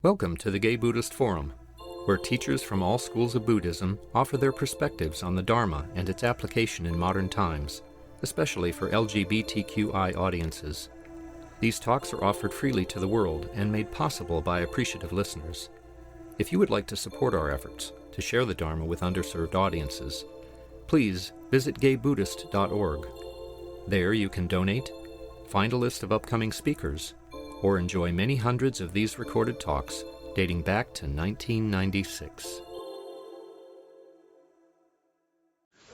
Welcome to the Gay Buddhist Forum, where teachers from all schools of Buddhism offer their perspectives on the Dharma and its application in modern times, especially for LGBTQI audiences. These talks are offered freely to the world and made possible by appreciative listeners. If you would like to support our efforts to share the Dharma with underserved audiences, please visit gaybuddhist.org. There you can donate, find a list of upcoming speakers, or enjoy many hundreds of these recorded talks dating back to 1996.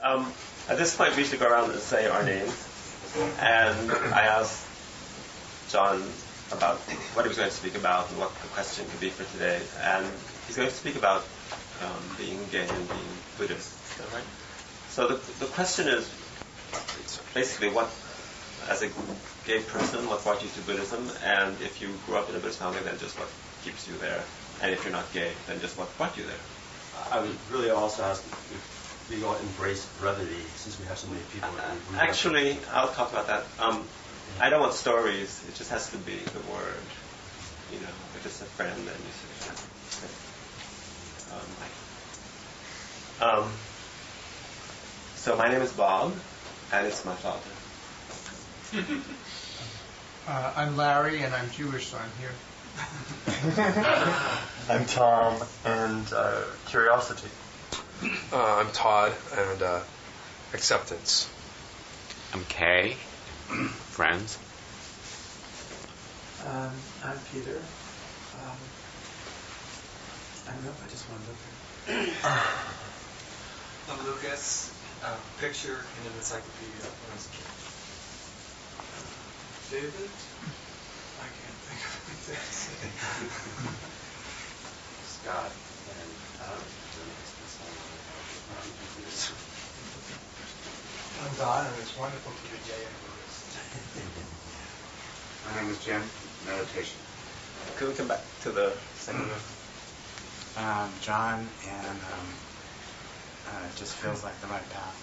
At this point, we should go around and say our names. And I asked John about what he was going to speak about and what the question could be for today. And he's going to speak about being gay and being Buddhist. Is that right? So the question is basically what, as a gay person, what brought you to Buddhism? And if you grew up in a Buddhist family, then just what keeps you there? And if you're not gay, then just what brought you there? I would really also ask if we all embrace brevity, since we have so many people. Actually, I'll talk about that. I don't want stories. It just has to be the word. You know, if it's a friend, then you say, so my name is Bob, and it's my father. I'm Larry, and I'm Jewish, so I'm here. I'm Tom, and curiosity. I'm Todd, and acceptance. I'm Kay, friends. I'm Peter. I don't know if I just want to look at I'm Lucas. Picture in an encyclopedia when I was a kid. David? I can't think of anything. Scott, and I'm Don, and it's wonderful to be gay and Buddhist. My name is Jim. Meditation. Could we come back to the second one? John, and it just feels like the right path.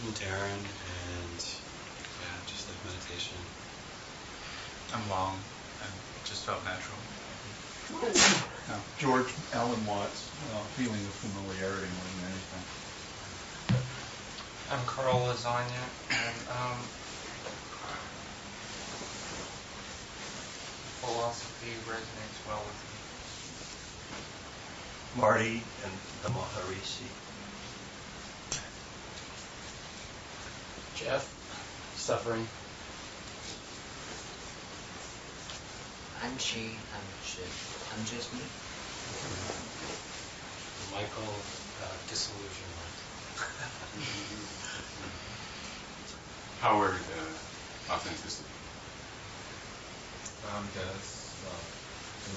I'm Darren, and just like meditation. I'm Long, and it just felt natural. George Alan Watts, feeling of familiarity more than anything. I'm Carl Lasagna, and philosophy resonates well with me. Marty and the Maharishi. Jeff, suffering. I'm Chi, I'm just me. Michael, disillusionment. Howard, authenticity. I'm Dennis, and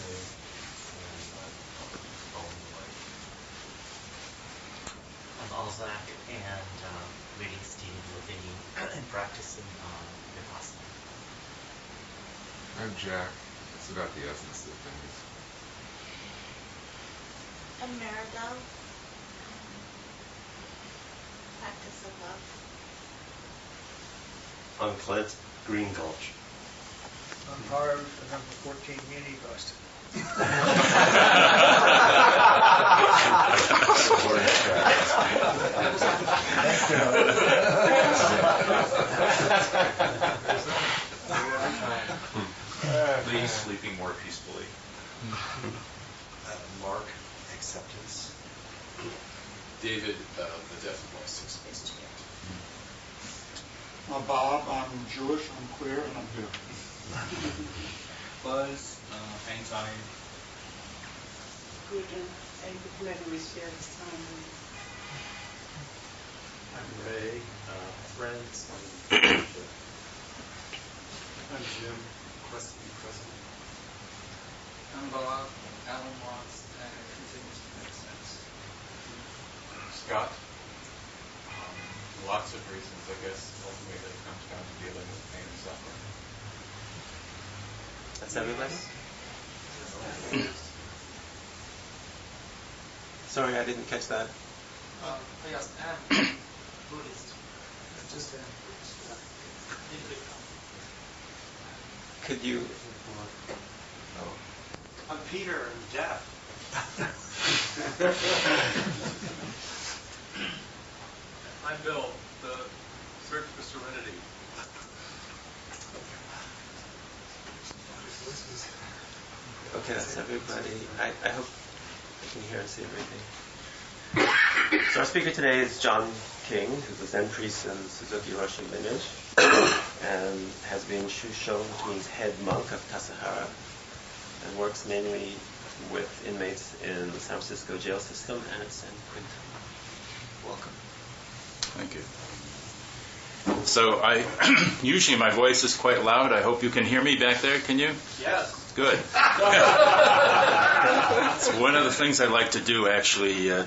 I'm Alzak, and reading Steve Levine and practicing Vipassana. I'm Jack. It's about the essence of things. I'm Maribel. Practice of love. I'm Clint, Green Gulch. I'm Harv, and I'm the 14 mini bust. Lee sleeping more peacefully. Mark, acceptance. David, the death of my 6 basis point. Bob, I'm Jewish, I'm queer, and I'm here. Buzz, anxiety. Good, and glad we share this time. I'm Ray, friends. I'm Jim, quest to be president. I'm Bob, Alan Watts, and it continues to make sense. Scott, lots of reasons, I guess. Ultimately, it comes down to dealing with pain and suffering. That's everybody? Sorry, I didn't catch that. Yes, and Buddhist. Just Could you... Oh. Peter and Jeff. I'm Bill, the search for serenity. Okay, that's everybody. I hope you can hear and see everything. So our speaker today is John King, who's a Zen priest in Suzuki Roshi lineage, and has been shusho, which means head monk of Tassajara, and works mainly with inmates in the San Francisco jail system and at San Quentin. Welcome. Thank you. So usually my voice is quite loud. I hope you can hear me back there. Can you? Yes. Good. It's one of the things I like to do actually in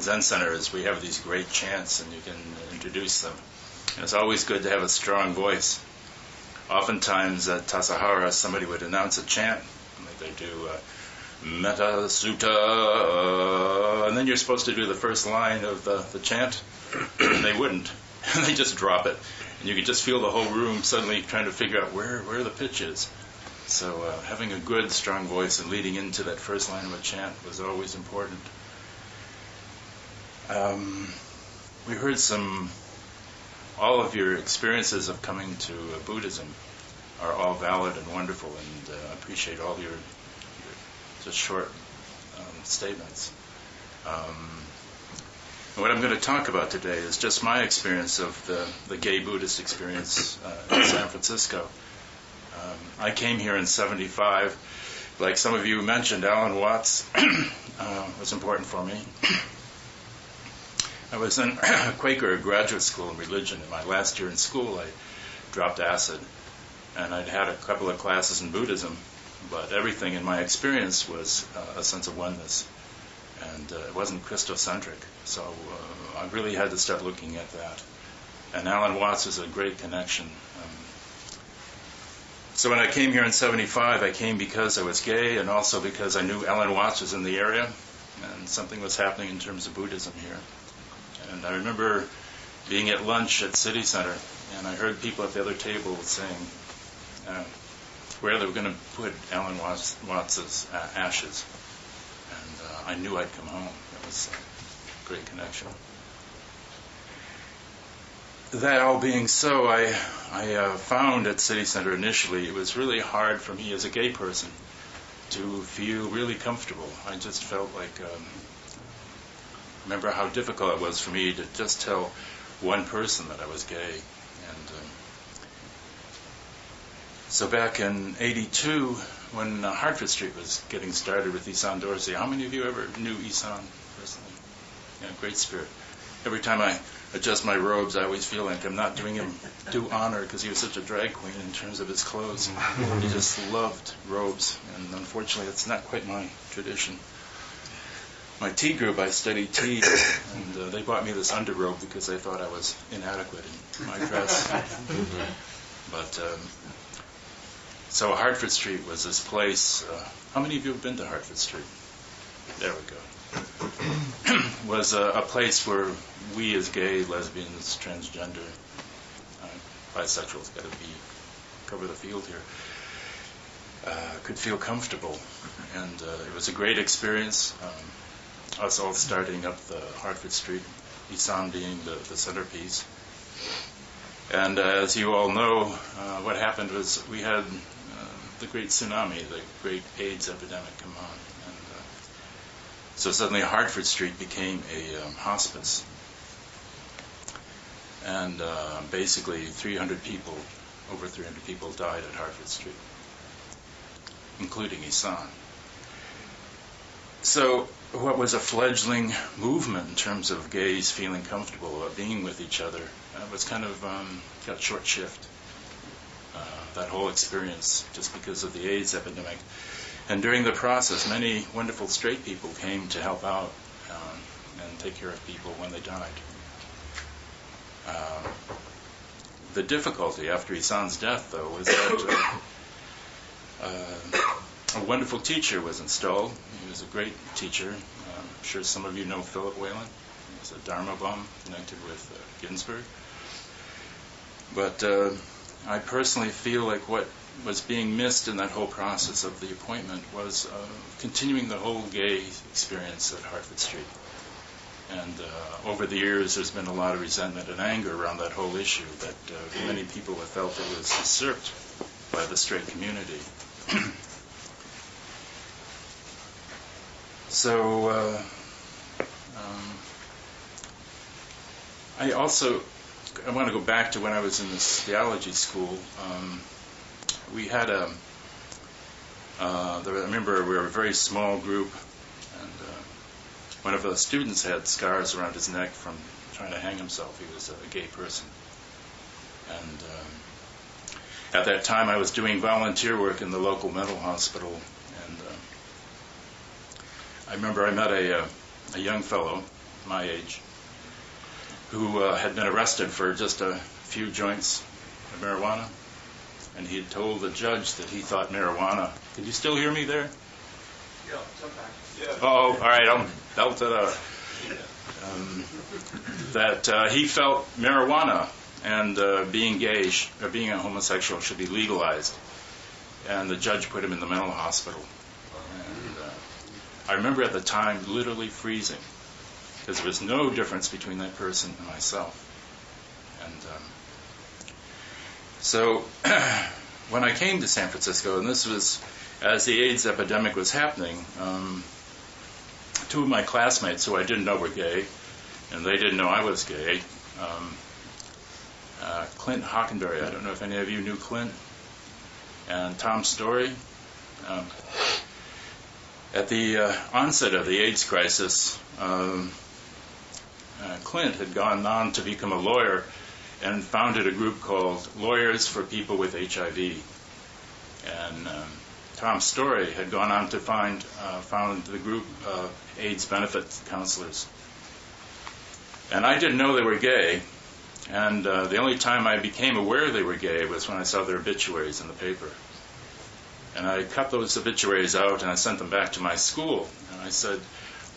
Zen Center is we have these great chants and you can introduce them. And it's always good to have a strong voice. Oftentimes at Tassajara somebody would announce a chant, like they do Metta Sutta, and then you're supposed to do the first line of the chant, and they wouldn't. And they just drop it. And you could just feel the whole room suddenly trying to figure out where the pitch is. So having a good, strong voice and leading into that first line of a chant was always important. We heard all of your experiences of coming to Buddhism are all valid and wonderful, and I appreciate all your just short statements. What I'm going to talk about today is just my experience of the gay Buddhist experience in San Francisco. I came here in 1975. Like some of you mentioned, Alan Watts was important for me. I was in Quaker graduate school in religion. In my last year in school, I dropped acid, and I'd had a couple of classes in Buddhism, but everything in my experience was a sense of oneness, and it wasn't Christocentric. So I really had to start looking at that. And Alan Watts was a great connection. So when I came here in 1975, I came because I was gay and also because I knew Alan Watts was in the area and something was happening in terms of Buddhism here. And I remember being at lunch at City Center, and I heard people at the other table saying where they were going to put Alan Watts's ashes. And I knew I'd come home. It was a great connection. That all being so, I found at City Center initially it was really hard for me as a gay person to feel really comfortable. I just felt like, remember how difficult it was for me to just tell one person that I was gay. And so back in 1982, when Hartford Street was getting started with Isan Dorsey, how many of you ever knew Isan personally? Yeah, great spirit. Every time I adjust my robes, I always feel like I'm not doing him due honor because he was such a drag queen in terms of his clothes. He just loved robes, and unfortunately that's not quite my tradition. My tea group, I studied tea, and they bought me this underrobe because they thought I was inadequate in my dress. But so Hartford Street was this place. How many of you have been to Hartford Street? There we go. Was a place where we as gay, lesbians, transgender, bisexuals, got to cover the field here, could feel comfortable. And it was a great experience. Us all starting up the Hartford Street, Isan being the centerpiece. And as you all know, what happened was we had the great tsunami, the great AIDS epidemic come on. So suddenly Hartford Street became a hospice. And basically over 300 people died at Hartford Street, including Isan. So what was a fledgling movement in terms of gays feeling comfortable about being with each other was kind of got short shift. That whole experience just because of the AIDS epidemic. And during the process, many wonderful straight people came to help out and take care of people when they died. The difficulty after Isan's death, though, was that a wonderful teacher was installed. He was a great teacher. I'm sure some of you know Philip Whalen. He was a Dharma bum connected with Ginsberg. But I personally feel like what was being missed in that whole process of the appointment was continuing the whole gay experience at Hartford Street. And over the years, there's been a lot of resentment and anger around that whole issue, that many people have felt it was usurped by the straight community. So I want to go back to when I was in this theology school. We had I remember we were a very small group, and one of the students had scars around his neck from trying to hang himself. He was a gay person. And at that time I was doing volunteer work in the local mental hospital, and I remember I met a young fellow, my age, who had been arrested for just a few joints of marijuana. And he had told the judge that he thought marijuana... Can you still hear me there? Yeah, it's okay. Yeah. Oh, all right, I'll belt it out. That he felt marijuana and being gay, or being a homosexual, should be legalized. And the judge put him in the mental hospital. And I remember at the time literally freezing, because there was no difference between that person and myself. And so when I came to San Francisco, and this was as the AIDS epidemic was happening, two of my classmates who I didn't know were gay, and they didn't know I was gay, Clint Hockenberry, I don't know if any of you knew Clint, and Tom Story. At the onset of the AIDS crisis, Clint had gone on to become a lawyer and founded a group called Lawyers for People with HIV. And Tom Story had gone on to found the group AIDS Benefit Counselors. And I didn't know they were gay, and the only time I became aware they were gay was when I saw their obituaries in the paper. And I cut those obituaries out and I sent them back to my school. And I said,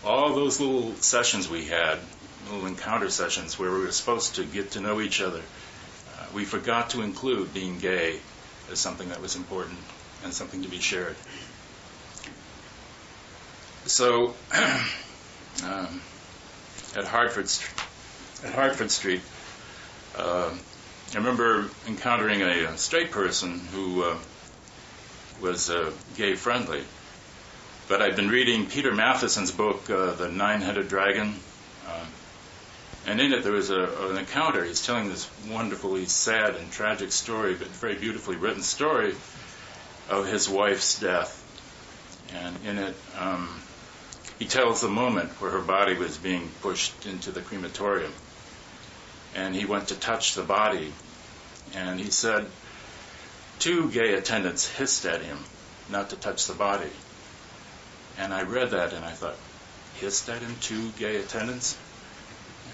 all those little sessions we had, little encounter sessions where we were supposed to get to know each other, we forgot to include being gay as something that was important and something to be shared. So at Hartford Street, I remember encountering a straight person who was gay friendly. But I'd been reading Peter Matheson's book, The Nine-Headed Dragon, and in it there was an encounter. He's telling this wonderfully sad and tragic story, but very beautifully written story of his wife's death. And in it, he tells the moment where her body was being pushed into the crematorium. And he went to touch the body, and he said 2 gay attendants hissed at him not to touch the body. And I read that and I thought, hissed at him, 2 gay attendants?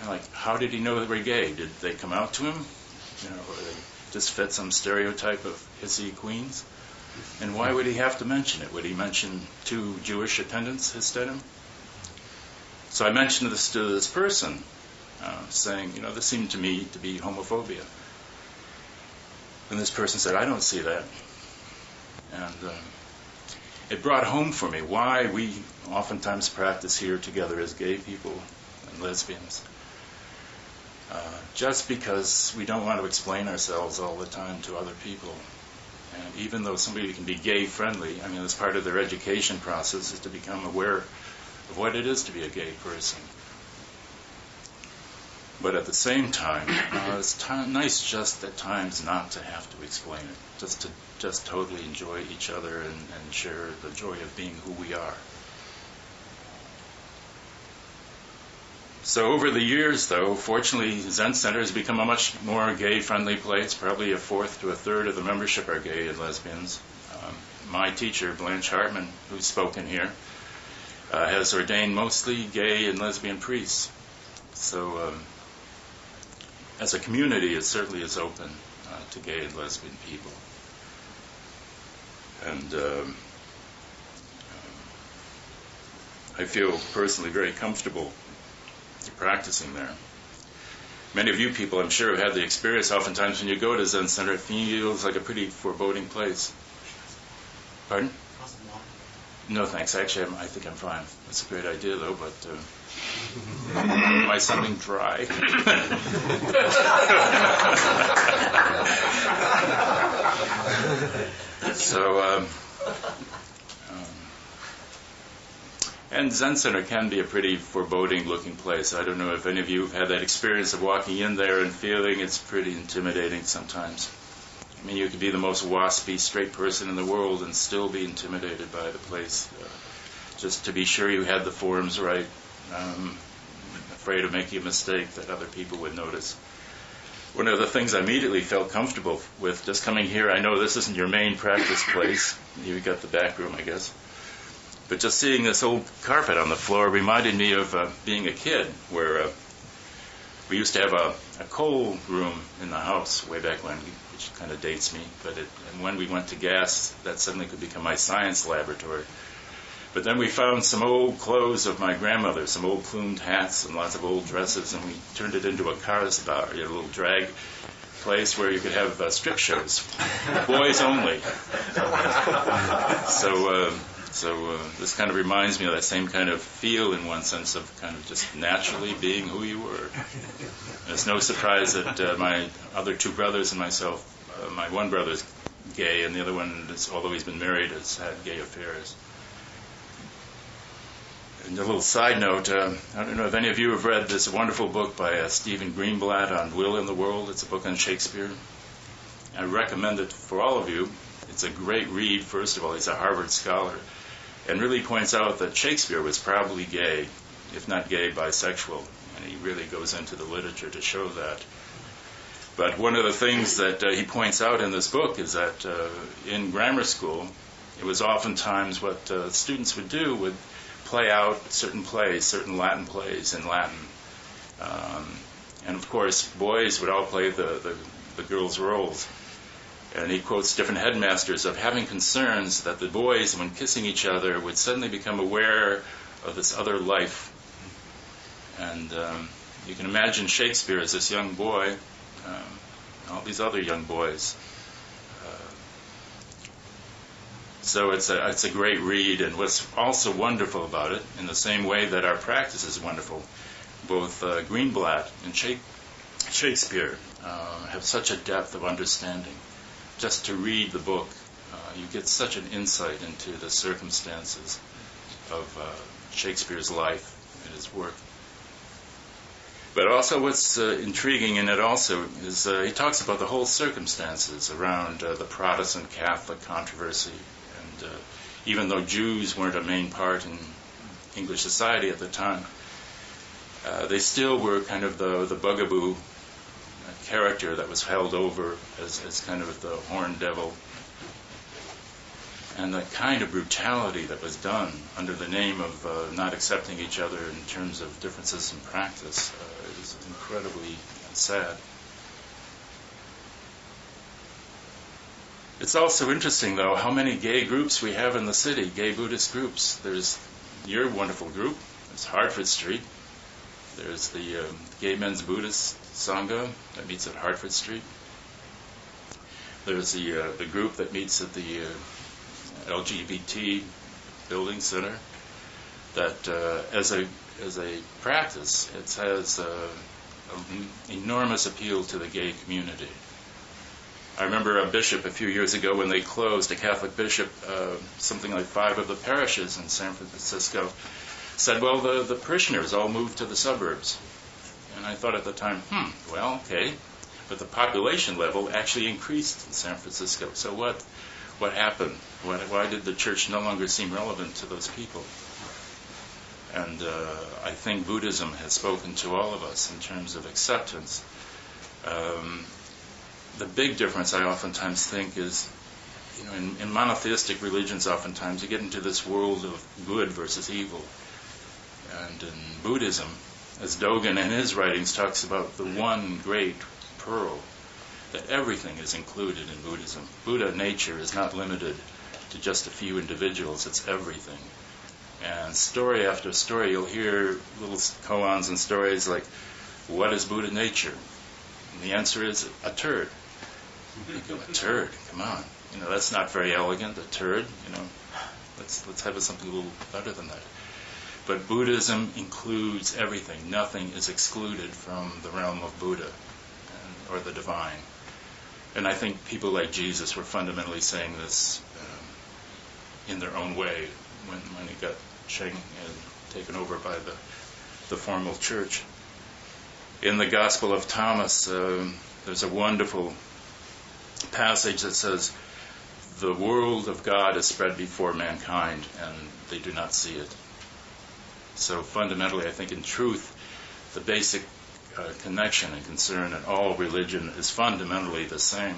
And like, how did he know they were gay? Did they come out to him? Or they just fit some stereotype of hissy queens? And why would he have to mention it? Would he mention 2 Jewish attendants hissed at him? So I mentioned this to this person, saying, this seemed to me to be homophobia. And this person said, I don't see that. And it brought home for me why we oftentimes practice here together as gay people and lesbians. Just because we don't want to explain ourselves all the time to other people. And even though somebody can be gay friendly, as part of their education process is to become aware of what it is to be a gay person. But at the same time, it's nice just at times not to have to explain it, just to totally enjoy each other and share the joy of being who we are. So over the years, though, fortunately, Zen Center has become a much more gay-friendly place. Probably 1/4 to 1/3 of the membership are gay and lesbians. My teacher, Blanche Hartman, who's spoken here, has ordained mostly gay and lesbian priests. So as a community, it certainly is open to gay and lesbian people. And I feel personally very comfortable practicing there. Many of you people, I'm sure, have had the experience. Oftentimes, when you go to Zen Center, it feels like a pretty foreboding place. Pardon? No, thanks. Actually, I think I'm fine. That's a great idea, though. But am I sounding dry? So, and Zen Center can be a pretty foreboding-looking place. I don't know if any of you have had that experience of walking in there and feeling it's pretty intimidating sometimes. I mean, you could be the most waspy, straight person in the world and still be intimidated by the place. Just to be sure you had the forms right, afraid of making a mistake that other people would notice. One of the things I immediately felt comfortable with just coming here, I know this isn't your main practice place. You got the back room, I guess. But just seeing this old carpet on the floor reminded me of being a kid, where we used to have a coal room in the house way back when, which kind of dates me. And when we went to gas, that suddenly could become my science laboratory. But then we found some old clothes of my grandmother, some old plumed hats and lots of old dresses, and we turned it into a cars bar, a little drag place where you could have strip shows, boys only. So this kind of reminds me of that same kind of feel, in one sense, of kind of just naturally being who you were. It's no surprise that my other two brothers and myself, my one brother's gay, and the other one, although he's been married, has had gay affairs. And a little side note, I don't know if any of you have read this wonderful book by Stephen Greenblatt on Will in the World. It's a book on Shakespeare. I recommend it for all of you. It's a great read, first of all. He's a Harvard scholar, and really points out that Shakespeare was probably gay, if not gay, bisexual. And he really goes into the literature to show that. But one of the things that he points out in this book is that in grammar school, it was oftentimes what students would do would play out certain plays, certain Latin plays in Latin. And of course, boys would all play the girls' roles. And he quotes different headmasters of having concerns that the boys, when kissing each other, would suddenly become aware of this other life. And you can imagine Shakespeare as this young boy, all these other young boys. So it's a great read, and what's also wonderful about it, in the same way that our practice is wonderful, both Greenblatt and Shakespeare have such a depth of understanding. Just to read the book, you get such an insight into the circumstances of Shakespeare's life and his work. But also what's intriguing in it also is he talks about the whole circumstances around the Protestant-Catholic controversy. And even though Jews weren't a main part in English society at the time, they still were kind of the bugaboo character that was held over as kind of the horned devil. And the kind of brutality that was done under the name of not accepting each other in terms of differences in practice is incredibly sad. It's also interesting, though, how many gay groups we have in the city, gay Buddhist groups. There's your wonderful group. There's Hartford Street. There's the Gay Men's Buddhist Sangha that meets at Hartford Street. There's the group that meets at the LGBT Building Center. That as a practice, it has an enormous appeal to the gay community. I remember a bishop a few years ago when they closed, a Catholic bishop, something like 5 of the parishes in San Francisco, said, well, the parishioners all moved to the suburbs. And I thought at the time, well, okay. But the population level actually increased in San Francisco. So what happened? Why did the church no longer seem relevant to those people? And I think Buddhism has spoken to all of us in terms of acceptance. The big difference I oftentimes think is, in monotheistic religions oftentimes you get into this world of good versus evil. And in Buddhism, as Dogen in his writings talks about the one great pearl, that everything is included in Buddhism. Buddha nature is not limited to just a few individuals, it's everything. And story after story, you'll hear little koans and stories like what is Buddha nature? And the answer is a turd. You go, a turd? Come on. That's not very elegant, a turd. Let's have something a little better than that. But Buddhism includes everything. Nothing is excluded from the realm of Buddha or the divine. And I think people like Jesus were fundamentally saying this in their own way when it got taken over by the formal church. In the Gospel of Thomas, there's a wonderful passage that says, the world of God is spread before mankind, and they do not see it. So fundamentally, I think in truth, the basic connection and concern in all religion is fundamentally the same.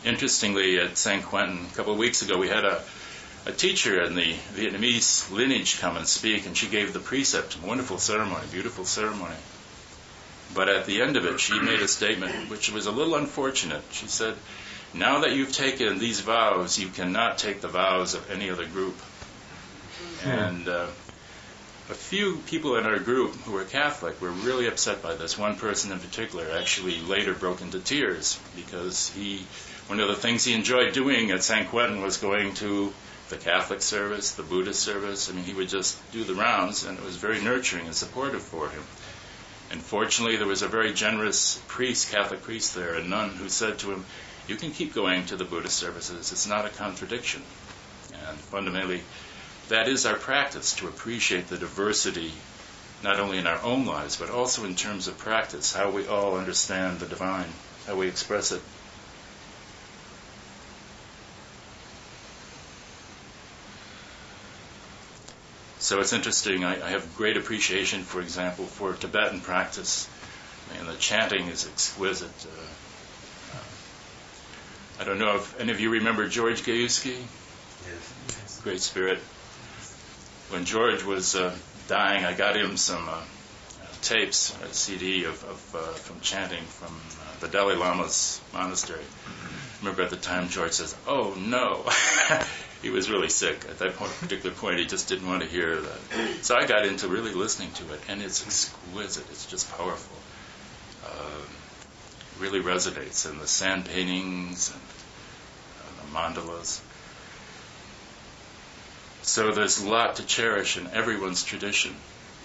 Interestingly, at San Quentin, a couple of weeks ago, we had a teacher in the Vietnamese lineage come and speak, and she gave the precept. Wonderful ceremony, beautiful ceremony. But at the end of it, she made a statement which was a little unfortunate. She said, now that you've taken these vows, you cannot take the vows of any other group. And a few people in our group who were Catholic were really upset by this. One person in particular actually later broke into tears because one of the things he enjoyed doing at San Quentin was going to the Catholic service, the Buddhist service. I mean, he would just do the rounds, and it was very nurturing and supportive for him. And fortunately, there was a very generous priest, Catholic priest there, a nun, who said to him, you can keep going to the Buddhist services. It's not a contradiction. And fundamentally, that is our practice, to appreciate the diversity, not only in our own lives, but also in terms of practice, how we all understand the divine, how we express it. So it's interesting, I have great appreciation, for example, for Tibetan practice. And the chanting is exquisite. I don't know if any of you remember George Gayuski? Yes. Great spirit. When George was dying, I got him some tapes, a CD from chanting from the Dalai Lama's monastery. I remember at the time George says, oh no. He was really sick. At that particular point, he just didn't want to hear that. So I got into really listening to it, and it's exquisite. It's just powerful. Really resonates in the sand paintings and the mandalas. So there's a lot to cherish in everyone's tradition.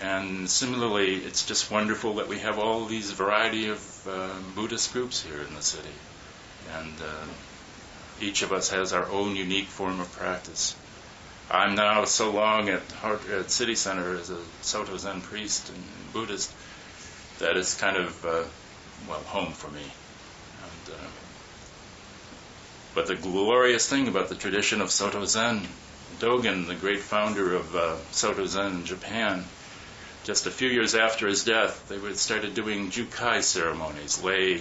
And similarly, it's just wonderful that we have all these variety of Buddhist groups here in the city. And each of us has our own unique form of practice. I'm now so long at City Center as a Soto Zen priest and Buddhist that it's kind of, home for me. And, but the glorious thing about the tradition of Soto Zen, Dogen, the great founder of Soto Zen in Japan, just a few years after his death, they started doing jukai ceremonies, lay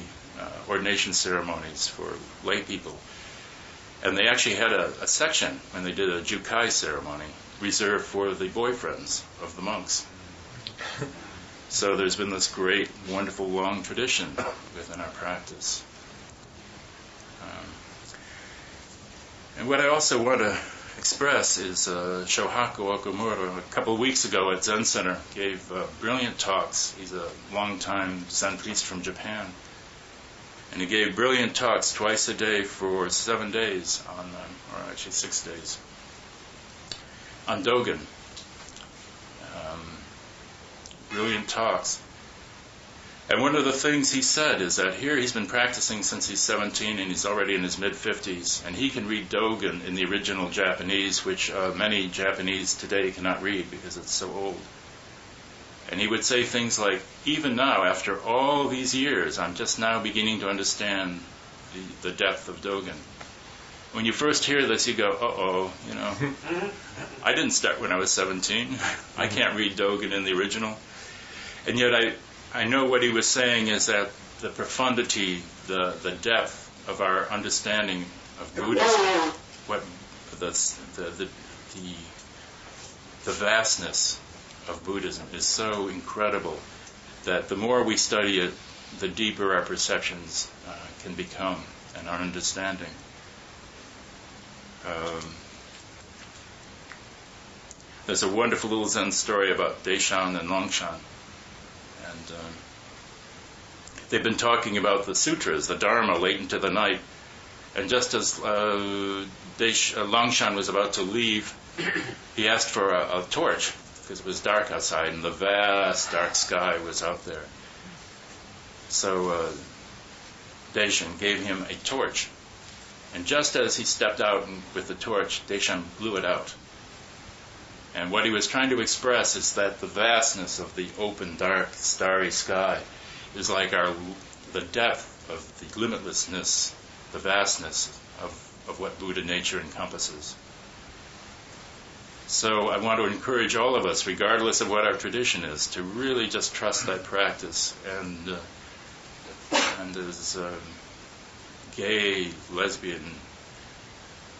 ordination ceremonies for lay people. And they actually had a section when they did a jukai ceremony reserved for the boyfriends of the monks. So there's been this great, wonderful, long tradition within our practice. And what I also want to express is Shohaku Okumura, a couple of weeks ago at Zen Center, gave brilliant talks. He's a long-time Zen priest from Japan. And he gave brilliant talks twice a day for 7 days, or actually 6 days, on Dogen. Brilliant talks. And one of the things he said is that here he's been practicing since he's 17 and he's already in his mid-50s, and he can read Dogen in the original Japanese, which many Japanese today cannot read because it's so old. And he would say things like, even now, after all these years, I'm just now beginning to understand the depth of Dogen. When you first hear this, you go, uh-oh, I didn't start when I was 17. I can't read Dogen in the original. And yet I know what he was saying is that the profundity, the depth of our understanding of Buddhism, what the vastness of Buddhism is so incredible that the more we study it, the deeper our perceptions can become and our understanding. There's a wonderful little Zen story about Deshan and Longshan. And they've been talking about the sutras, the Dharma, late into the night. And just as Longshan was about to leave, he asked for a torch, because it was dark outside, and the vast dark sky was out there. So Deshan gave him a torch. And just as he stepped out with the torch, Deshan blew it out. And what he was trying to express is that the vastness of the open, dark, starry sky is like the depth of the limitlessness, the vastness of what Buddha nature encompasses. So I want to encourage all of us, regardless of what our tradition is, to really just trust that practice and as gay, lesbian,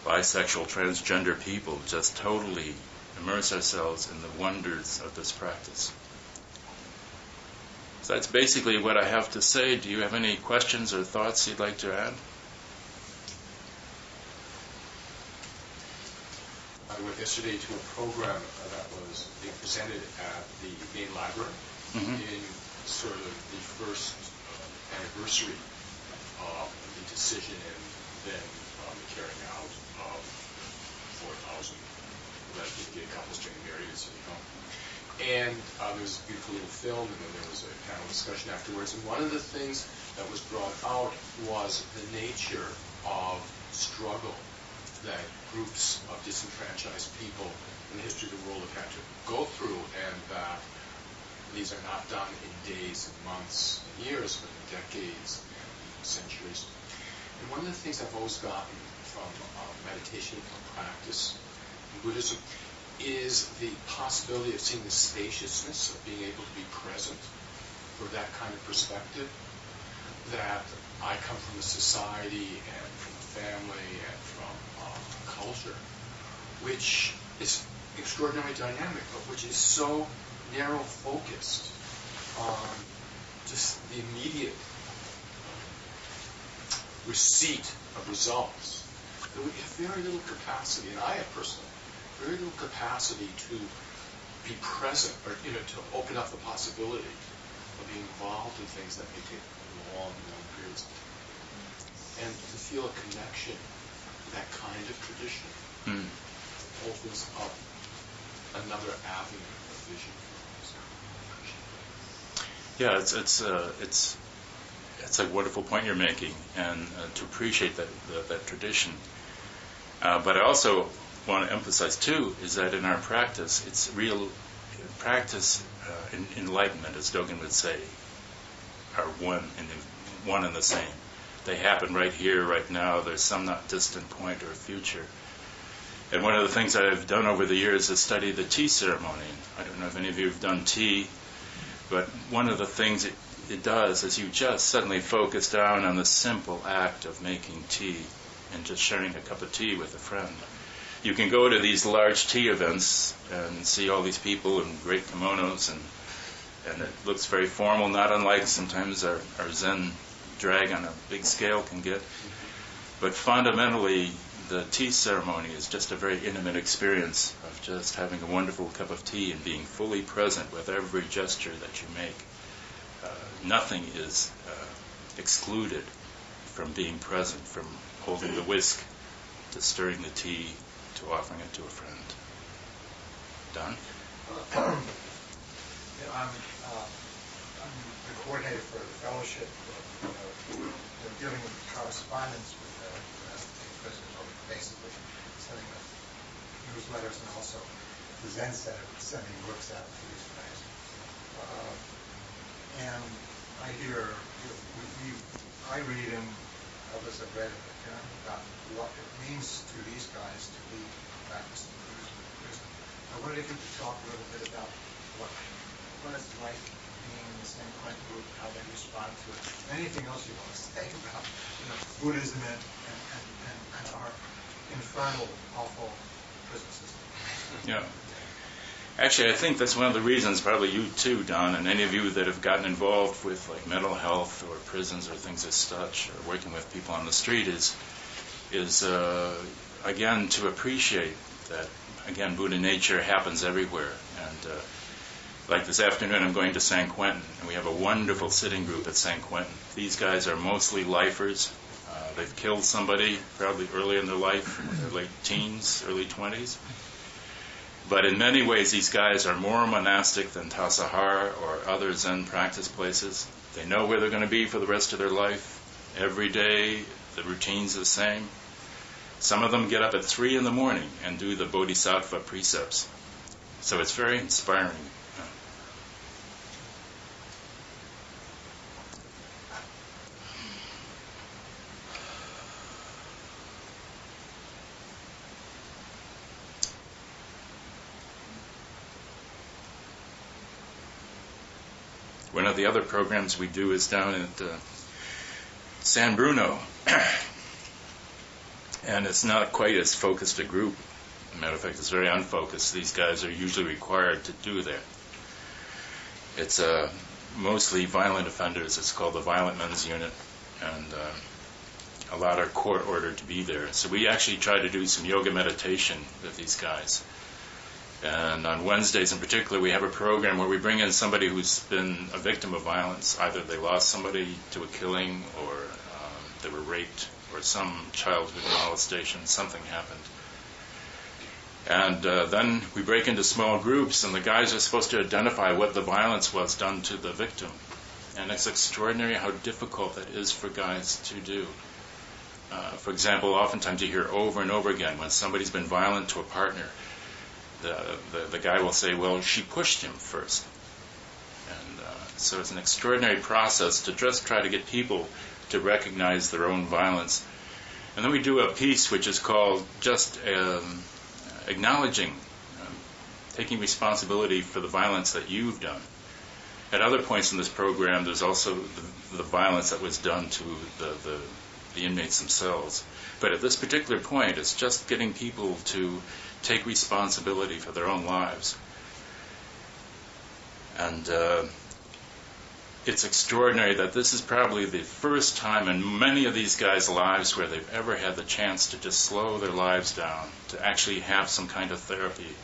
bisexual, transgender people, just totally immerse ourselves in the wonders of this practice. So that's basically what I have to say. Do you have any questions or thoughts you'd like to add? I went yesterday to a program that was being presented at the main library in sort of the first anniversary of the decision and then the carrying out of 4,000 lesbian couples getting married in City Hall. And there was a beautiful little film, and then there was a panel discussion afterwards. And one of the things that was brought out was the nature of struggle that groups of disenfranchised people in the history of the world have had to go through, and that these are not done in days and months and years, but in decades, centuries. And one of the things I've always gotten from meditation, from practice in Buddhism, is the possibility of seeing the spaciousness of being able to be present for that kind of perspective, that I come from a society and from a family and from a culture which is extraordinarily dynamic, but which is so narrow-focused on just the immediate receipt of results, that we have very little capacity, and I have personally very little capacity to be present, or to open up the possibility of being involved in things that may take long periods of time, and to feel a connection to that kind of tradition opens up another avenue of vision for us. Yeah, it's a wonderful point you're making, and to appreciate that tradition. But I also want to emphasize too is that in our practice, it's real practice, enlightenment, as Dogen would say, are one and the same. They happen right here, right now. There's some not distant point or future. And one of the things I've done over the years is study the tea ceremony. I don't know if any of you have done tea, but one of the things it does is you just suddenly focus down on the simple act of making tea and just sharing a cup of tea with a friend. You can go to these large tea events and see all these people in great kimonos, and it looks very formal, not unlike sometimes our Zen drag on a big scale can get. But fundamentally, the tea ceremony is just a very intimate experience of just having a wonderful cup of tea and being fully present with every gesture that you make. Nothing is excluded from being present, from holding the whisk to stirring the tea to offering it to a friend. Don? I'm the coordinator for the fellowship. We're dealing with correspondence with the prisoners, or basically sending them newsletters, and also the Zen Center sending books out to these guys. And I hear, I read and others have read about what it means to these guys to be practicing Buddhism in prison. I wanted you to talk a little bit about what it's like being in the San Quentin group, how they respond to it. Anything else you want to say about Buddhism and our infernal, awful prison system? Yeah. Actually, I think that's one of the reasons, probably you too, Don, and any of you that have gotten involved with like mental health or prisons or things as such, or working with people on the street, is again to appreciate that again Buddha nature happens everywhere, and Like this afternoon, I'm going to San Quentin, and we have a wonderful sitting group at San Quentin. These guys are mostly lifers. They've killed somebody probably early in their life, in their late teens, early 20s. But in many ways, these guys are more monastic than Tassajara or other Zen practice places. They know where they're going to be for the rest of their life. Every day, the routine's the same. Some of them get up at 3 in the morning and do the Bodhisattva precepts. So it's very inspiring. One of the other programs we do is down at San Bruno. And it's not quite as focused a group. As a matter of fact, it's very unfocused. These guys are usually required to do there. It's mostly violent offenders. It's called the Violent Men's Unit. And a lot are court ordered to be there. So we actually try to do some yoga meditation with these guys. And on Wednesdays in particular, we have a program where we bring in somebody who's been a victim of violence. Either they lost somebody to a killing, or they were raped, or some childhood molestation, something happened. And then we break into small groups, and the guys are supposed to identify what the violence was done to the victim. And it's extraordinary how difficult that is for guys to do. For example, oftentimes you hear over and over again, when somebody's been violent to a partner, the guy will say, well, she pushed him first. And so it's an extraordinary process to just try to get people to recognize their own violence. And then we do a piece which is called just acknowledging, taking responsibility for the violence that you've done. At other points in this program, there's also the violence that was done to the inmates themselves. But at this particular point, it's just getting people to take responsibility for their own lives. And it's extraordinary that this is probably the first time in many of these guys' lives where they've ever had the chance to just slow their lives down, to actually have some kind of therapy,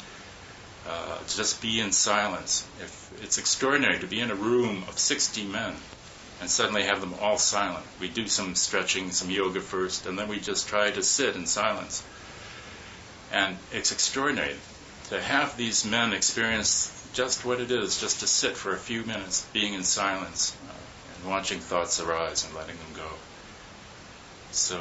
to just be in silence. It's extraordinary to be in a room of 60 men and suddenly have them all silent. We do some stretching, some yoga first, and then we just try to sit in silence. And it's extraordinary to have these men experience just what it is, just to sit for a few minutes, being in silence, and watching thoughts arise and letting them go. So,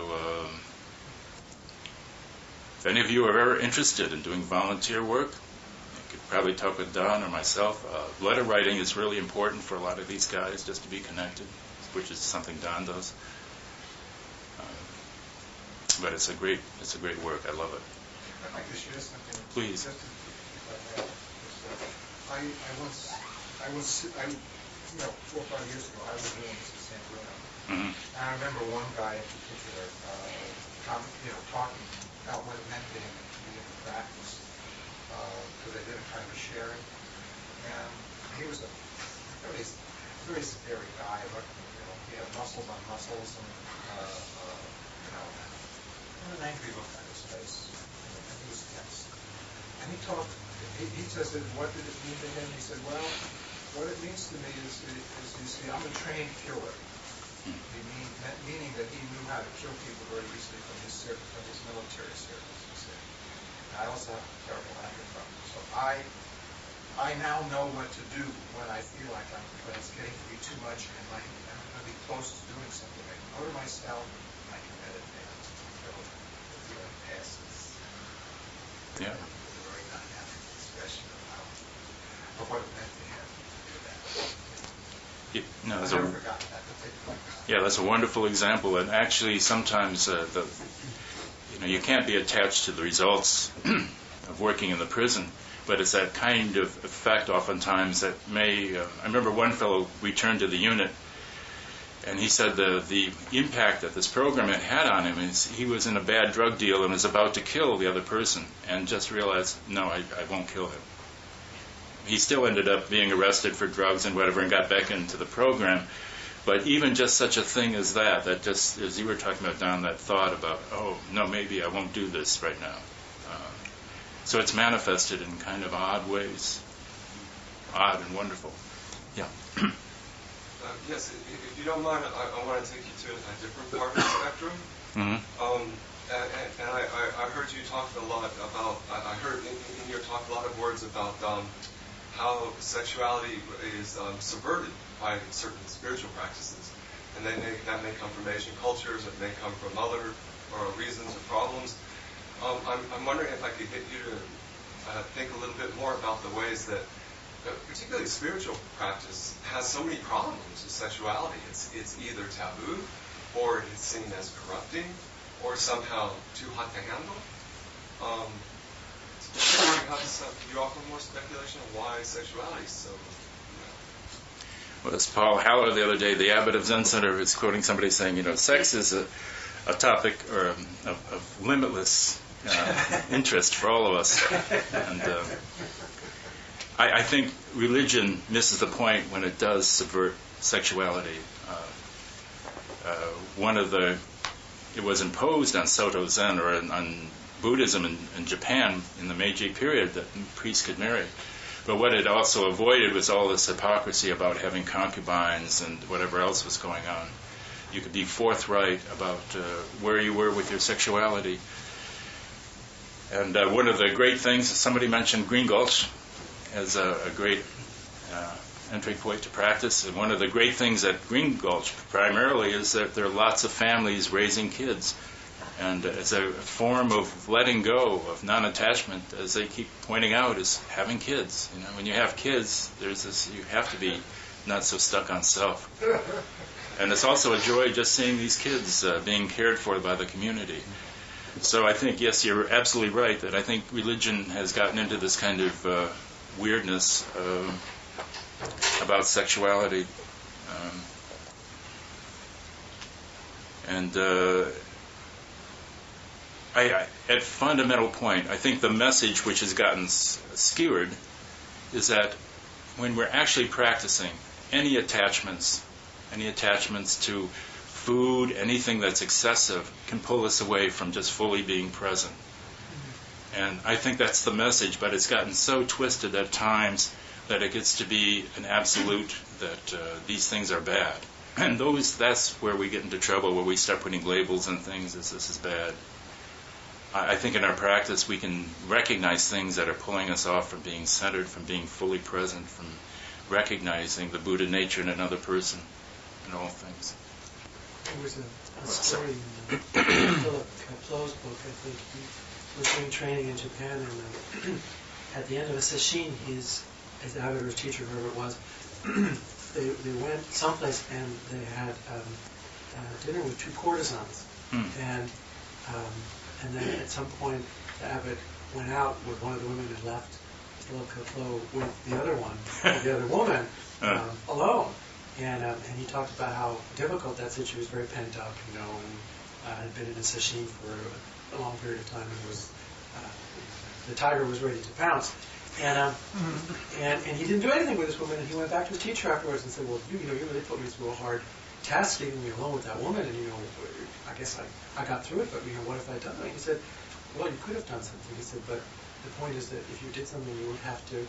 if any of you are ever interested in doing volunteer work, you could probably talk with Don or myself. Letter writing is really important for a lot of these guys, just to be connected, which is something Don does. But it's a great work. I love it. I'd like to share something. Please. I was 4 or 5 years ago, I was doing this at San Bruno. Mm-hmm. And I remember one guy in particular, talking about what it meant to him to be in practice, because they did a kind of sharing. And he was a very severe guy, but he had muscles on muscles, and an angry look on his face. And he was tense. And he talked. He says that what did it mean to him? He said, well, what it means to me is you see, I'm a trained killer. Meaning that he knew how to kill people very easily from his military service, you see. And I also have a terrible anger problem. So I now know what to do when I feel like when it's getting to be too much and I'm going to be close to doing something. I can go to myself and I can meditate until the feeling passes. Yeah. Of what it meant to him to do that. That's a wonderful example. And actually, sometimes you can't be attached to the results of working in the prison, but it's that kind of effect oftentimes that may. I remember one fellow returned to the unit, and he said the impact that this program had on him is he was in a bad drug deal and was about to kill the other person, and just realized, no, I won't kill him. He still ended up being arrested for drugs and whatever and got back into the program. But even just such a thing as that just, as you were talking about, Don, that thought about, oh, no, maybe I won't do this right now. So it's manifested in kind of odd ways. odd and wonderful. Yeah. Yes, if you don't mind, I want to take you to a different part of the spectrum. Mm-hmm. And I heard you talk a lot about, I heard in your talk a lot of words about how sexuality is subverted by certain spiritual practices. And that may come from Asian cultures, it may come from other reasons or problems. I'm wondering if I could get you to think a little bit more about the ways that particularly spiritual practice has so many problems with sexuality. It's either taboo, or it's seen as corrupting, or somehow too hot to handle. You offer more speculation on why sexuality is so. Well, as Paul Haller the other day, the abbot of Zen Center, was quoting somebody saying, sex is a topic or of limitless interest for all of us. And I think religion misses the point when it does subvert sexuality. It was imposed on Soto Zen or on Buddhism in Japan in the Meiji period that priests could marry. But what it also avoided was all this hypocrisy about having concubines and whatever else was going on. You could be forthright about where you were with your sexuality. And one of the great things, somebody mentioned Green Gulch as a great entry point to practice. And one of the great things at Green Gulch primarily is that there are lots of families raising kids. And it's a form of letting go, of non-attachment, as they keep pointing out, is having kids. When you have kids, there's this, you have to be not so stuck on self. And it's also a joy just seeing these kids being cared for by the community. So I think, yes, you're absolutely right, that I think religion has gotten into this kind of weirdness about sexuality. At fundamental point, I think the message which has gotten skewered is that when we're actually practicing, any attachments to food, anything that's excessive, can pull us away from just fully being present. And I think that's the message, but it's gotten so twisted at times that it gets to be an absolute that these things are bad. And that's where we get into trouble, where we start putting labels on things as this is bad. I think in our practice we can recognize things that are pulling us off from being centered, from being fully present, from recognizing the Buddha nature in another person in all things. There was a story in Philip Kaplo's book, I think. He was doing training in Japan, and at the end of a sesshin, his abbot or teacher, whoever it was, they went someplace and they had dinner with two courtesans. And then at some point, the abbot went out with one of the women and left Philip Kaplo with the other one, with the other woman, alone. And he talked about how difficult that situation was, very pent up, and had been in a sesshin for a long period of time, and was the tiger was ready to pounce. And he didn't do anything with this woman, and he went back to his teacher afterwards and said, well, you really put me through a hard task leaving me alone with that woman, and I guess I got through it, but what have I done? And he said, well, you could have done something. He said, but the point is that if you did something, you would have to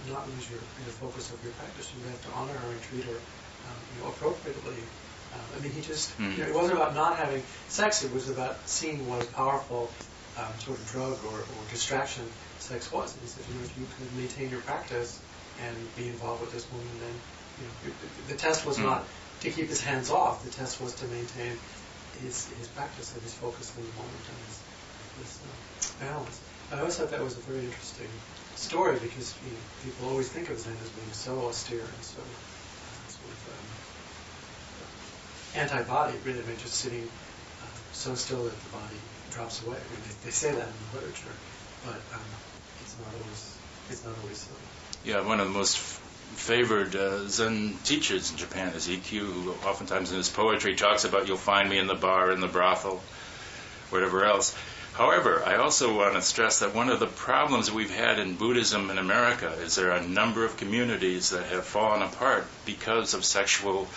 not lose your focus of your practice. You would have to honor her and treat her appropriately. He just it wasn't about not having sex. It was about seeing what a powerful sort of drug or distraction sex was. And he said, if you could maintain your practice and be involved with this woman, then the test was not to keep his hands off. The test was to maintain his practice and his focus in the moment and his balance. I always thought that was a very interesting story because people always think of Zen as being so austere and so sort of anti-body, really, just sitting so still that the body drops away. They say that in the literature, but it's not always so. Yeah, one of the most favored Zen teachers in Japan is EQ, who oftentimes in his poetry talks about you'll find me in the bar, in the brothel, whatever else. However, I also want to stress that one of the problems we've had in Buddhism in America is there are a number of communities that have fallen apart because of sexual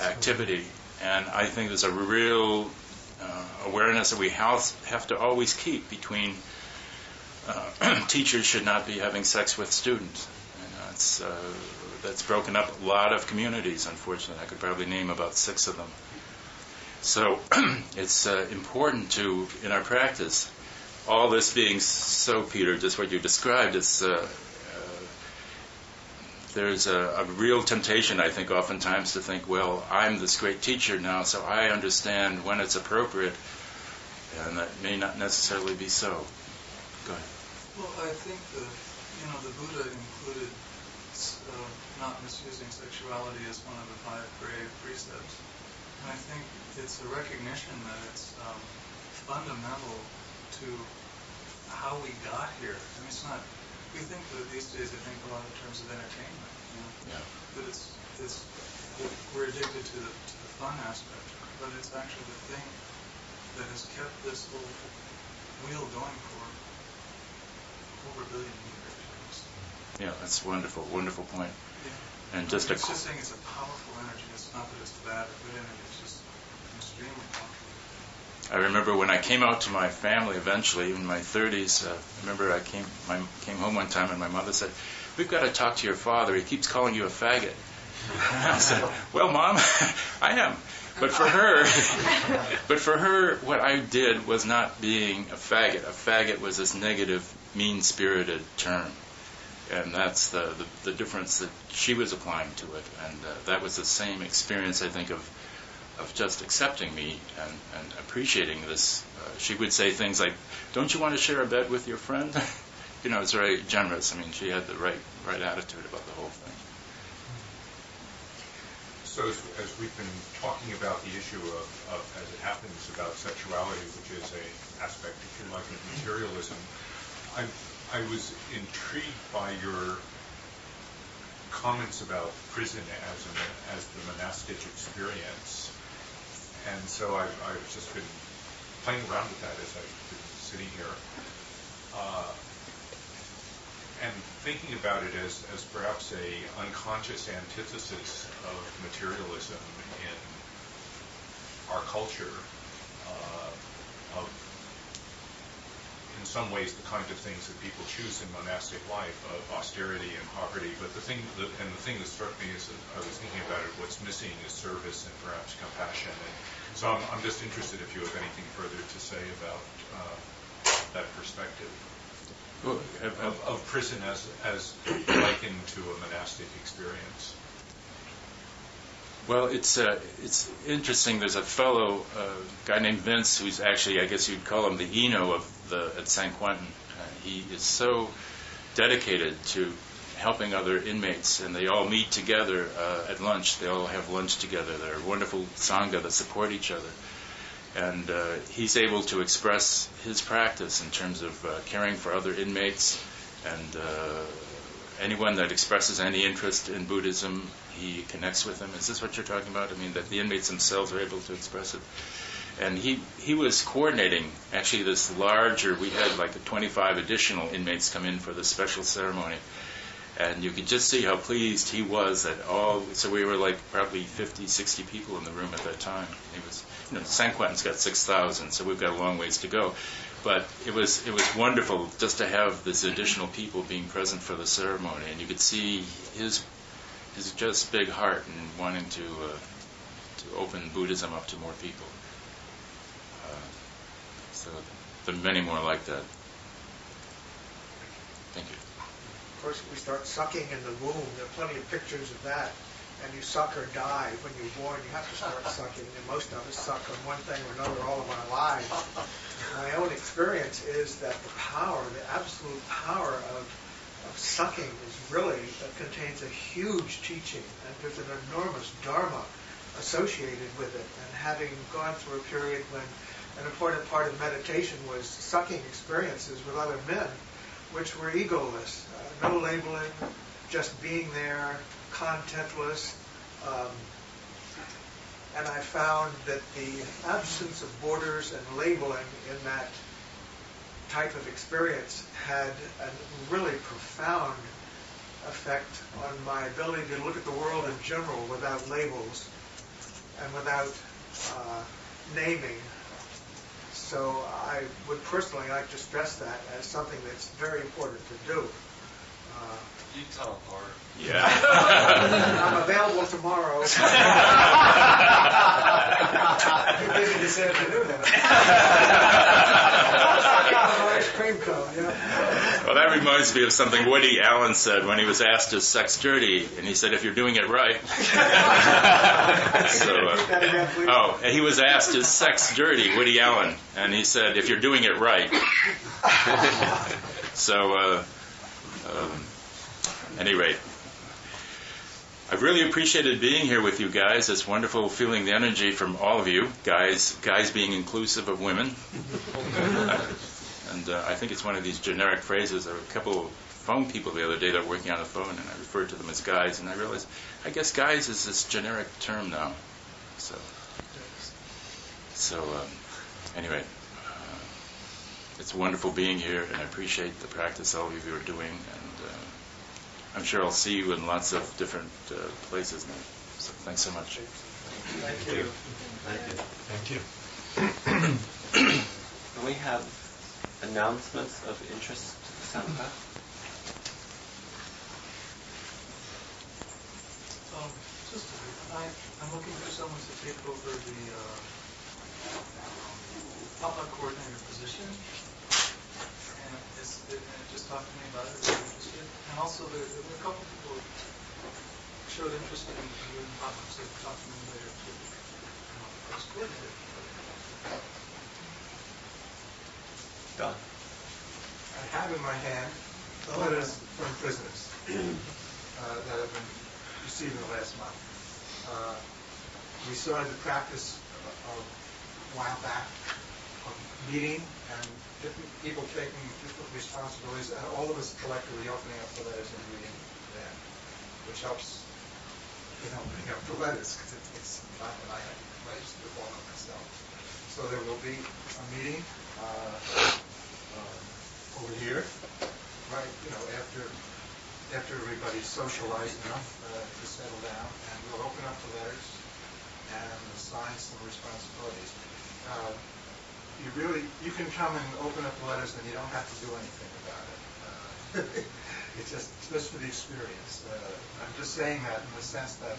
activity. And I think there's a real awareness that we have to always keep between teachers should not be having sex with students. that's broken up a lot of communities, unfortunately. I could probably name about 6 of them. So it's important to, in our practice, all this being so, Peter, just what you described, there's a real temptation, I think, oftentimes to think, well, I'm this great teacher now, so I understand when it's appropriate, and that may not necessarily be so. Go ahead. Well, I think the Buddha included not misusing sexuality as one of the 5 grave precepts. And I think it's a recognition that it's fundamental to how we got here. I mean, it's not. We think that these days, I think a lot in terms of entertainment. Yeah. But we're addicted to the fun aspect, but it's actually the thing that has kept this whole wheel going for over a billion years. Yeah, that's wonderful, wonderful point. Yeah. And just it's just saying it's a powerful energy. It's not that it's bad or good energy. It's just extremely powerful. I remember when I came out to my family eventually in my 30s. I remember I came home one time and my mother said, "We've got to talk to your father. He keeps calling you a faggot." I said, "Well, Mom, I am." But for her, what I did was not being a faggot. A faggot was this negative, mean-spirited term. And that's the difference that she was applying to it. And that was the same experience, I think, of just accepting me and appreciating this. She would say things like, "Don't you want to share a bed with your friend?" It's very generous. I mean, she had the right attitude about the whole thing. So as we've been talking about the issue of as it happens, about sexuality, which is an aspect, if you like, of materialism, I was intrigued by your comments about prison as the monastic experience. And so I've just been playing around with that as I've been sitting here. And thinking about it as perhaps a unconscious antithesis of materialism in our culture, of in some ways the kind of things that people choose in monastic life, of austerity and poverty. But the thing that struck me as I was thinking about it, what's missing is service and perhaps compassion. And so I'm just interested if you have anything further to say about that perspective. Of prison as likened to a monastic experience. Well, it's interesting. There's a fellow, guy named Vince, who's actually, I guess you'd call him the Eno at San Quentin. He is so dedicated to helping other inmates, and they all meet together at lunch. They all have lunch together. They're a wonderful sangha that support each other. And he's able to express his practice in terms of caring for other inmates, and anyone that expresses any interest in Buddhism, he connects with them. Is this what you're talking about? I mean, that the inmates themselves are able to express it. And he was coordinating, actually, this larger, we had like 25 additional inmates come in for this special ceremony. And you could just see how pleased he was that so we were like probably 50, 60 people in the room at that time. He was, San Quentin's got 6,000, so we've got a long ways to go. But it was wonderful just to have this additional people being present for the ceremony, and you could see his just big heart in wanting to open Buddhism up to more people. So there are many more like that. Thank you. Of course, we start sucking in the womb. There are plenty of pictures of that. And you suck or die when you're born. You have to start sucking. And most of us suck on one thing or another all of our lives. My own experience is that the absolute power of sucking is really, contains a huge teaching. And there's an enormous dharma associated with it. And having gone through a period when an important part of meditation was sucking experiences with other men, which were egoless, no labeling, just being there, contentless. And I found that the absence of borders and labeling in that type of experience had a really profound effect on my ability to look at the world in general without labels and without naming. So I would personally like to stress that as something that's very important to do. You can tell apart. Yeah. I'm available tomorrow. Maybe this afternoon. Ice cream cone, yeah. Well, that reminds me of something Woody Allen said when he was asked is sex dirty, and he said, if you're doing it right. And he was asked, is sex dirty, Woody Allen? And he said, if you're doing it right. So, anyway, I've really appreciated being here with you guys. It's wonderful feeling the energy from all of you, guys being inclusive of women. And I think it's one of these generic phrases. There were a couple of phone people the other day that were working on the phone, and I referred to them as guys, and I realized, I guess guys is this generic term now. So anyway, it's wonderful being here, and I appreciate the practice all of you are doing, and I'm sure I'll see you in lots of different places now. So thanks so much. Thank you. Thank you. And we have announcements of interest to the Sangha. I'm looking for someone to take over the potluck coordinator position. And just talk to me about it if you're interested. And also, there were a couple people who showed interest in doing potluck, so talk to me later too. That's good. Done. I have in my hand letters from prisoners that have been received in the last month. We started the practice a while back of meeting and different people taking different responsibilities, and all of us collectively opening up the letters and reading them, which helps, bring up the letters, because it takes some time, and I have letters to all of myself. So there will be a meeting over here, right, after everybody's socialized enough to settle down, and we'll open up the letters and assign some responsibilities. You can come and open up the letters and you don't have to do anything about it. It's just for the experience. I'm just saying that in the sense that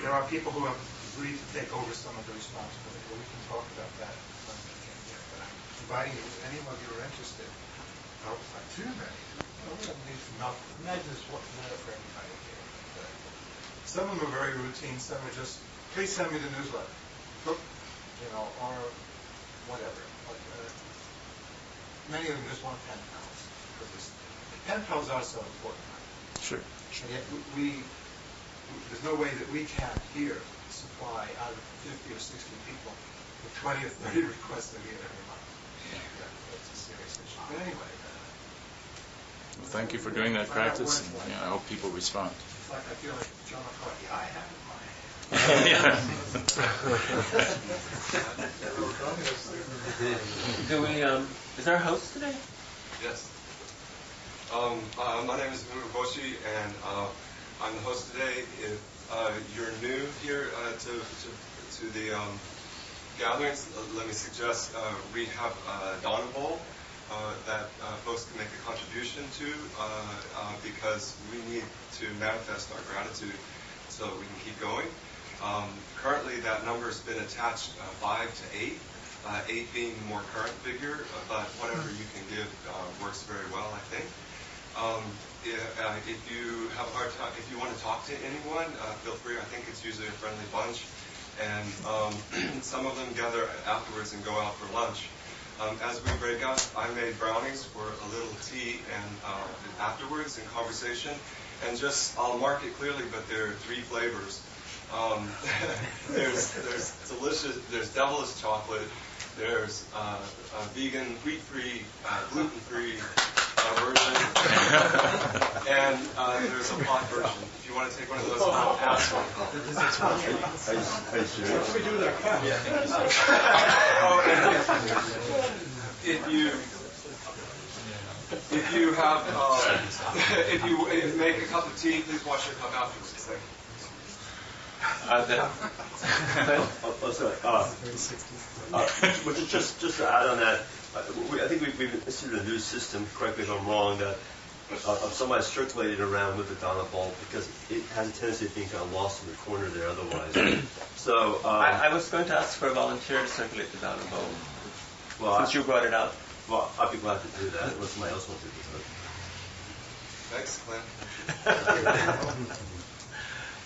there are people who have agreed to take over some of the responsibility, but we can talk about that when we can get. But I'm inviting you, any of you who are interested. I hope it's not too many. We don't need enough. Imagine this one letter for everybody here. Some of them are very routine. Some are just, please send me the newsletter, or whatever. But many of them just want pen pals, because pen pals are so important. Sure. And yet there's no way that we can here supply out of 50 or 60 people with 20 or 30 requests a year every month. That's a serious issue. But anyway. Well, thank you for doing that practice, and I hope people respond. It's like I feel like John McCarthy. I have it in my hand. Is there a host today? Yes. My name is Suzuki Roshi, and I'm the host today. If you're new here to the gatherings, let me suggest we have a Dana Bowl that folks can make a contribution to because we need to manifest our gratitude so that we can keep going. Currently, that number has been attached 5 to 8, 8 being the more current figure, but whatever you can give works very well, I think. If you have a hard time, if you want to talk to anyone, feel free. I think it's usually a friendly bunch, and some of them gather afterwards and go out for lunch. As we break up, I made brownies for a little tea and afterwards in conversation. And I'll mark it clearly, but there are 3 flavors. There's delicious, there's devilish chocolate, there's a vegan, wheat-free, gluten-free version, and there's a pot version. If you want to take one of those, I'll pass one. What do we do that? If you have, if you make a cup of tea, please wash your cup afterwards. Thank you. Just to add on that, I think we've instituted a new system, correct me if I'm wrong, that of somebody circulating around with the Dana bulb because it has a tendency of being kind of lost in the corner there otherwise. So I was going to ask for a volunteer to circulate the Dana bulb. Well, since you brought it up. Well, I'd be glad to do that unless somebody else wants to do that. Thanks, Glenn.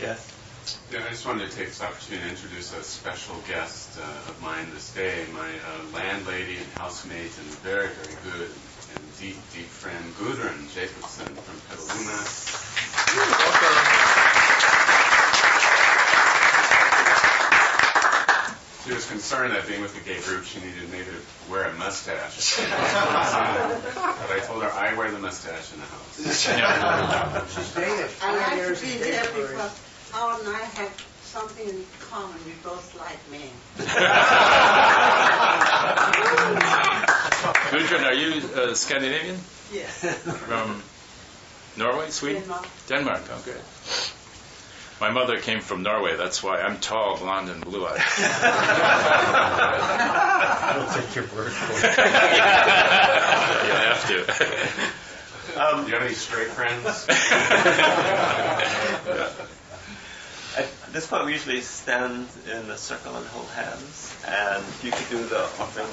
Yes. Yeah, I just wanted to take this opportunity to introduce a special guest of mine this day, my landlady and housemate and very, very good and deep, deep friend, Gudrun Jacobson from Petaluma. She was concerned that being with the gay group, she needed maybe to wear a mustache. But I told her I wear the mustache in the house. She's Danish. I like to be there because Howard and I have something in common. We both like men. Gudrun, are you Scandinavian? Yes. From Norway, Sweden? Denmark, oh good. My mother came from Norway, that's why I'm tall, blonde, and blue-eyed. I'll take your word for it. You have to. Do you have any straight friends? At this point, we usually stand in a circle and hold hands, and you could do the offering.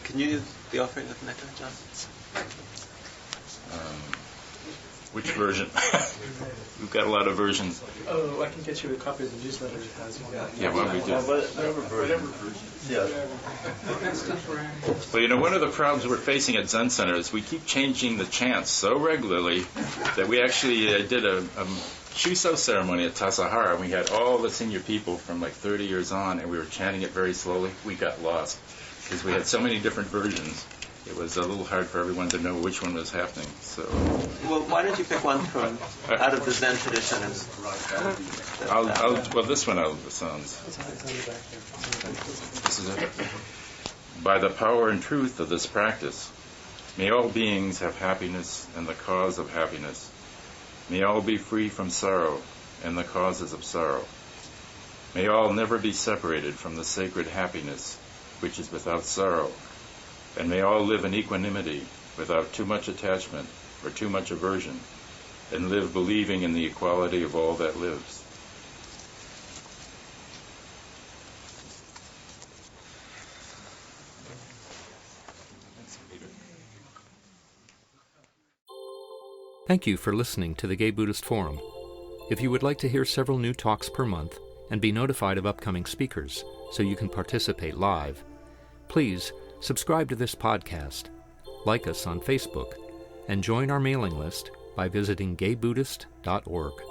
Can you do the offering of nectar, John? Which version? We've got a lot of versions. Oh, I can get you a copy of the newsletter that has one. Yeah, why don't we do whatever version. Yeah. Well, you know, one of the problems we're facing at Zen Center is we keep changing the chants so regularly that we actually did a shusho ceremony at Tassajara, and we had all the senior people from like 30 years on, and we were chanting it very slowly. We got lost because we had so many different versions. It was a little hard for everyone to know which one was happening. So, well, why don't you pick one from out of the Zen tradition? And well, this one out of the sounds. This is it. By the power and truth of this practice, may all beings have happiness and the cause of happiness. May all be free from sorrow and the causes of sorrow. May all never be separated from the sacred happiness, which is without sorrow. And may all live in equanimity without too much attachment or too much aversion, and live believing in the equality of all that lives. Thank you for listening to the Gay Buddhist Forum. If you would like to hear several new talks per month and be notified of upcoming speakers so you can participate live, please subscribe to this podcast, like us on Facebook, and join our mailing list by visiting gaybuddhist.org.